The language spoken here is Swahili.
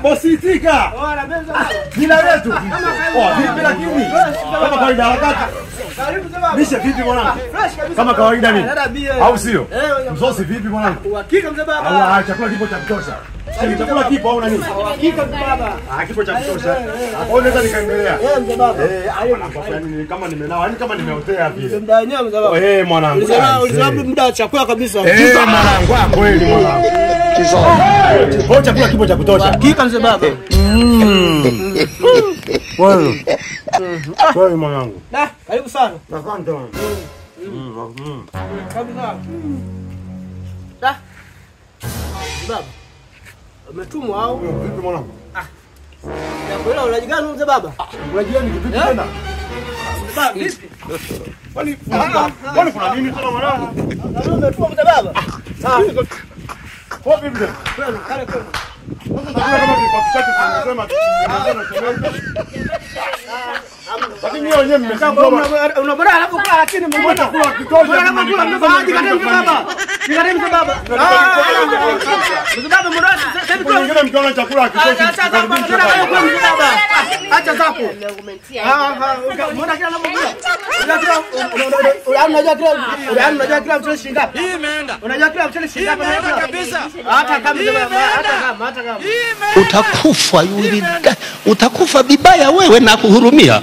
Bosi tika. Bila letu. Vipi lakini? Kama kawaida harakati. Bisha vipi mwanangu? Kama kawaida nini? Au sio? Msosi vipi mwanangu? Uhakika mzee baba. Allah, chakula kipo cha kutosha. Chakula kipo au nini? Uhakika mzee baba. Kipo cha kutosha. Unaweza nikaendelea. Mzee baba. Kama nimenawa, yani kama nimeotea vile. Muda wenyewe mzee baba. Mwanangu. Ulisababu muda wa chakula kabisa. Mwanangu, kweli mwanangu. Kwa chakula kipo cha kutosha. Uhakika mzee baba. Wewe. Wewe mwanangu. Karibu sana. Asante. Karibu sana. Baba. Umetumwa au? Vipi mwanangu? Ya kweli unajigana mzee baba? Unajua ni kitu tena? Baba vipi? Kwani kuna nini tena mwanangu? Umetumwa mzee baba? Kwa vipi? Kale kweli. Kama kwa kichake tunasema lakini yeye wenyewe mmekaa unabora alafu kula lakini mbona chakula kitosha baba. Nikaremu baba. Mzee baba mradi sasa kuna wengine mkiona chakula kitosha baba. Acha zako. Mbona kila namna unajua kila mchele shilingi ngapi? Hii imeenda. Unajua kila mchele shilingi ngapi kabisa? Hata kama utakufa utakufa vibaya wewe na kuhurumia.